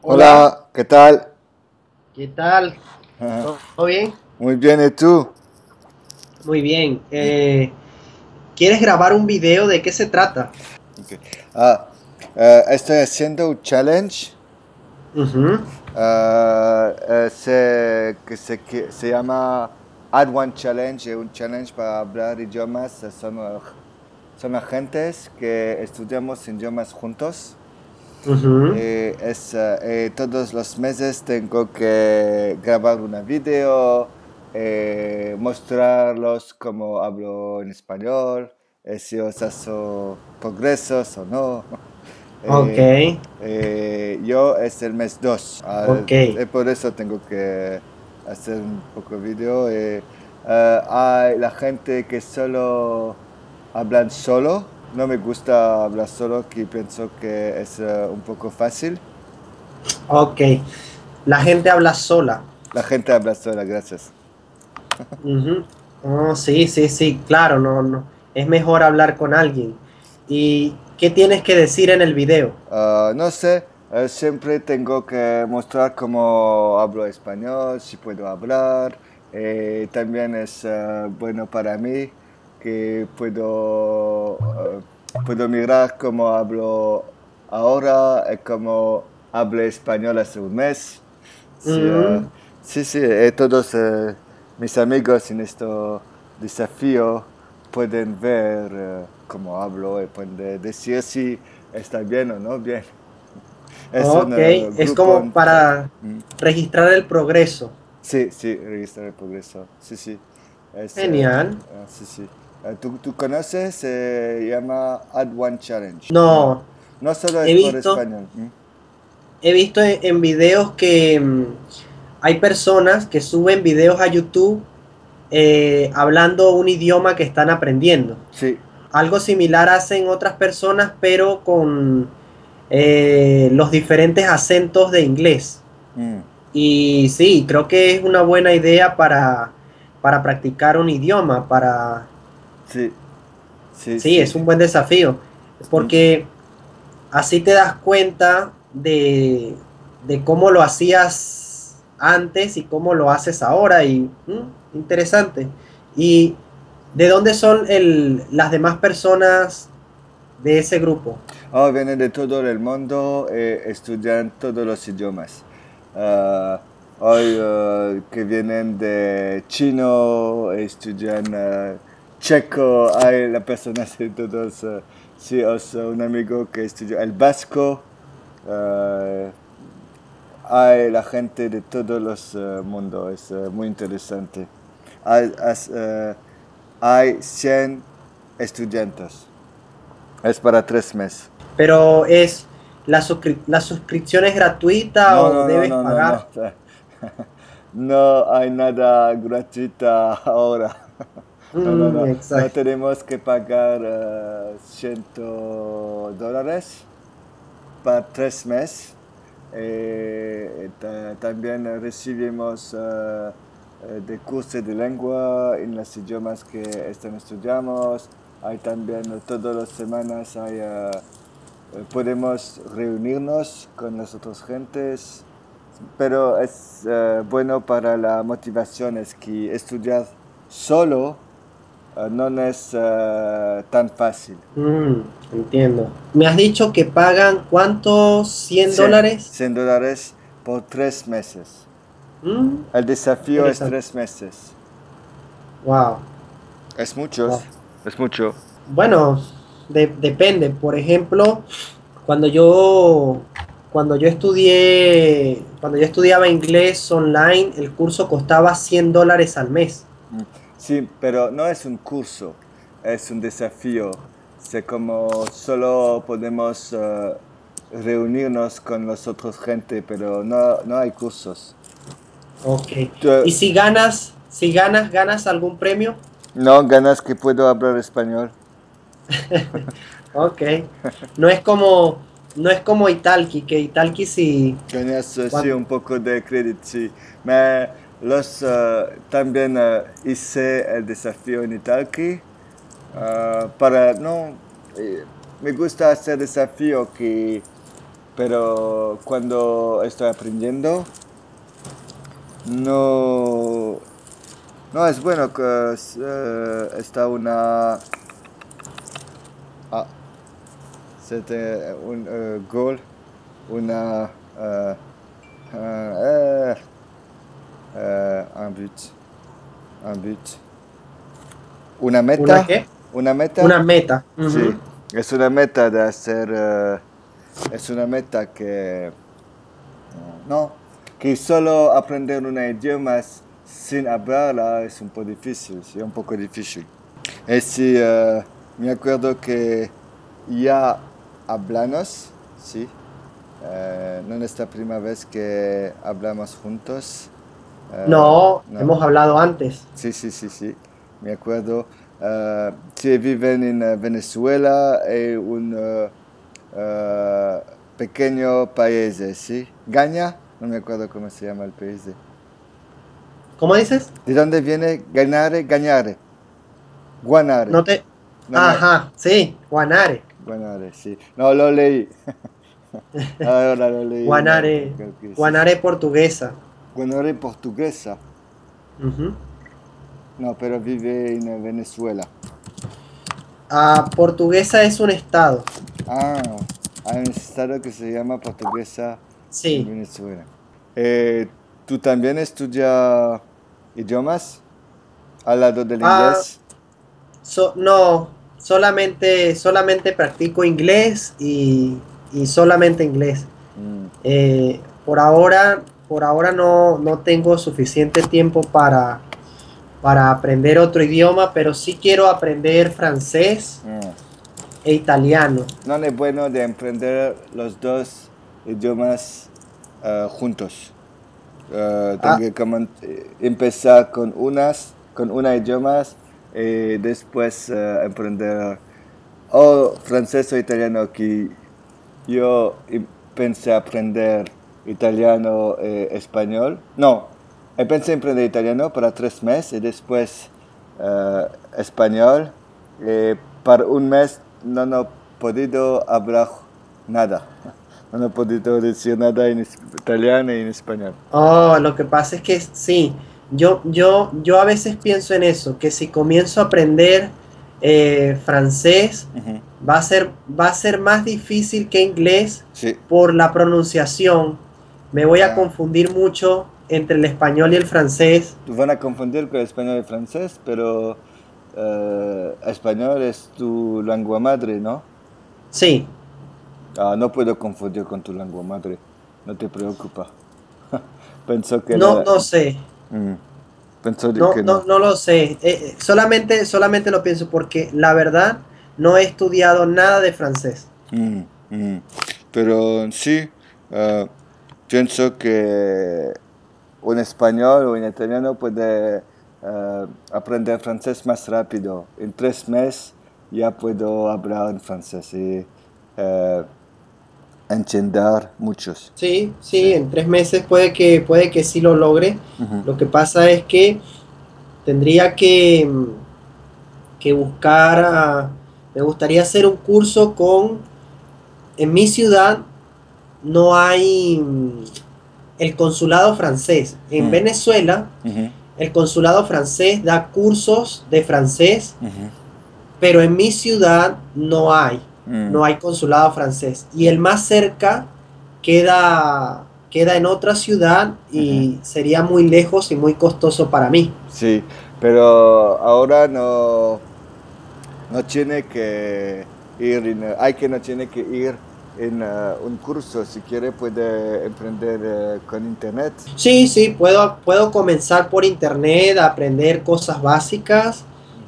Hola, Hola, ¿qué tal? ¿qué tal? ¿Todo bien? Muy bien, ¿y tú? Muy bien. ¿Quieres grabar un video? ¿De qué se trata? Ok. Ah, Estoy haciendo un challenge Ujú. que se llama Add One Challenge, es un challenge para hablar idiomas. Son agentes que estudiamos idiomas juntos. Ujú. Todos los meses tengo que grabar una video, mostrarlos cómo hablo en español, si os hago progresos o no. Ok, Yo es el mes 2, ok. por eso tengo que hacer un poco de video. Hay la gente que solo hablan solo. No me gusta hablar solo, que pienso que es un poco fácil. Ok. La gente habla sola. La gente habla sola, gracias. Ujú. Oh, sí, sí, sí, claro, no, no. Es mejor hablar con alguien. ¿Y qué tienes que decir en el video? No sé, siempre tengo que mostrar cómo hablo español, si puedo hablar. También es bueno para mí que puedo mirar cómo hablo ahora y cómo hablé español hace un mes. Sí, Mm, sí, sí, todos mis amigos en este desafío pueden ver cómo hablo y pueden decir si está bien o no bien. Es un ok, es grupo como para mm, registrar el progreso. sí, sí, registrar el progreso. Sí, sí. Genial. Sí, sí. ¿Tú conoces? Se llama Add One Challenge. No, No, no solo es he por visto. español. He visto en videos que hay personas que suben videos a YouTube hablando un idioma que están aprendiendo. Sí. Algo similar hacen otras personas, pero con los diferentes acentos de inglés. Mm, Y sí, creo que es una buena idea para practicar un idioma, para... sí, sí, Sí, sí. es un buen desafío, Mm. porque así te das cuenta de cómo lo hacías antes y cómo lo haces ahora. Y interesante. ¿Y de dónde son las demás personas de ese grupo? Vienen de todo el mundo y estudian todos los idiomas. Ah, Hay que vienen de chino, estudian checo, hay las personas de todos. Sí, un amigo que estudió el vasco. ah, Hay la gente de todos los mundos, es muy interesante. Hay, hay 100 estudiantes, es para 3 meses. Pero la suscripción es gratuita No, o no, no, debes no, no, pagar. no. No hay nada gratuita ahora. No, no, no. No Exacto. tenemos que pagar $100 para 3 meses. También recibimos de cursos de lengua en los idiomas que están estudiamos. Hay también todas las semanas podemos reunirnos con las otras gentes, pero es bueno para la motivación, es que estudiar solo no es tan fácil. Mm, entiendo. Me has dicho que pagan ¿cuántos? ¿100 100, dólares? $100 por 3 meses. El desafío es Interesante. 3 meses. Wow. Es mucho, Wow. es mucho. Bueno, depende. Por ejemplo, cuando yo, cuando yo estudiaba inglés online, el curso costaba 100 dólares al mes. Mm. Sí, pero no es un curso, es un desafío. Sé como solo podemos reunirnos con los otros gente, pero no hay cursos. Ok. ¿Y Tú- si ganas algún premio? no ganas que puedo hablar español. Ok. No es como, no es como Italki, que Italki sí. Ganas sí cuan- un poco de crédito, sí. También hice el desafío en Italki. No, me gusta hacer desafío que pero cuando estoy aprendiendo, no, no es bueno que está una... Ah, c'était un goal, una... un but, un but. Una ¿Una meta, qué? una meta, Una meta. sí, Ujú. es una meta de hacer, es una meta que, no, que solo aprender un idioma sin hablarla es un poco difícil, sí, un poco difícil. Y sí, me acuerdo que ya hablamos, sí, no es la primera vez que hablamos juntos, No, no. hemos hablado antes. Sí, sí, sí, sí, me acuerdo. Sí, viven en Venezuela, es un pequeño país, ¿sí? Gaña, no me acuerdo cómo se llama el país. ¿Cómo dices? ¿De dónde viene Ganare? Gañare, Guanare. No te... No, no, Ajá, sí, Guanare. Guanare, sí. No, lo leí. Ahora lo leí, no, Guanare, creo que sí, sí. Guanare portuguesa. Guanare portuguesa. Ujú. No, pero vive en Venezuela. Ah, portuguesa es un estado. Ah, hay un estado que se llama Portuguesa en Sí. Venezuela. Eh, ¿Tú también estudias idiomas al lado del Ah, inglés? no, solamente practico inglés y solamente inglés. Mm, Por ahora no tengo suficiente tiempo para aprender otro idioma, pero sí quiero aprender francés mm. e italiano. No es bueno de aprender los dos idiomas juntos. Ah, Tengo que empezar con una idiomas y después aprender o francés o italiano que yo pensé aprender italiano español. No, pensé aprender italiano para 3 meses y después español. Para un mes no he podido hablar nada. No he podido decir nada en italiano y en español. lo que pasa es que sí, yo a veces pienso en eso, que si comienzo a aprender francés, Ujú. va a ser más difícil que inglés Sí. por la pronunciación. Me voy a Ah, confundir mucho entre el español y el francés. van a confundir con español y francés, pero español es tu lengua madre, ¿no? Sí, Ah, no puedo confundir con tu lengua madre. No te preocupa. Pensó que no, la... no sé. Mm, pensó de No, que no, no. no lo sé. Solamente lo pienso porque la verdad no he estudiado nada de francés. Mm, mm. Pero sí, ah, pienso que un español o un italiano puede aprender francés más rápido. En 3 meses ya puedo hablar en francés y eh, entender muchos. Sí, Sí. sí, en 3 meses puede que sí lo logre. Ujú, Lo que pasa es que tendría que buscar, me gustaría hacer un curso en mi ciudad no hay el consulado francés. En mm, Venezuela, ujú, el consulado francés da cursos de francés, ujú, pero en mi ciudad no hay, mm, no hay consulado francés. Y el más cerca queda en otra ciudad ujú. y sería muy lejos y muy costoso para mí. Sí, pero ahora no tiene que ir hay que no tiene que ir en un curso. Si quiere puede emprender con internet. Sí, sí, puedo comenzar por internet, aprender cosas básicas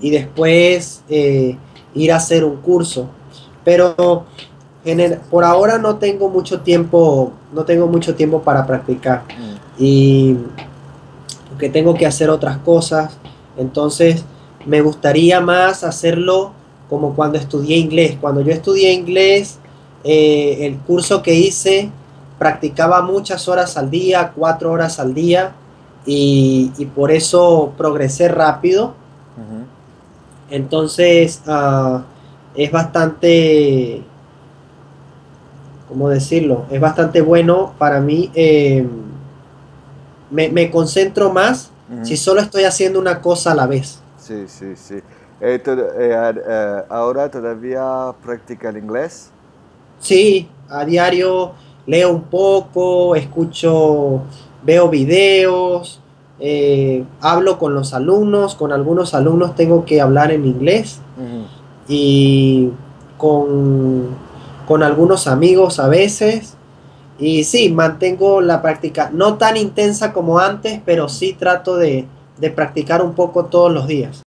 y Ujú, después ir a hacer un curso. Pero por ahora no tengo mucho tiempo para practicar mm, y que tengo que hacer otras cosas. Entonces, me gustaría más hacerlo como cuando estudié inglés. Cuando yo estudié inglés, el curso que hice practicaba muchas horas al día, 4 horas al día, y por eso progresé rápido. ujú. Entonces, es bastante, ¿cómo decirlo? Es bastante bueno para mí. Me concentro más si Ujú. solo estoy haciendo una cosa a la vez. Sí, sí, sí. Ahora todavía practica el inglés. Sí, a diario leo un poco, escucho, veo videos, hablo con los alumnos, con algunos alumnos tengo que hablar en inglés Ujú. y con, con algunos amigos a veces. Y sí, mantengo la práctica, no tan intensa como antes, pero sí trato de practicar un poco todos los días.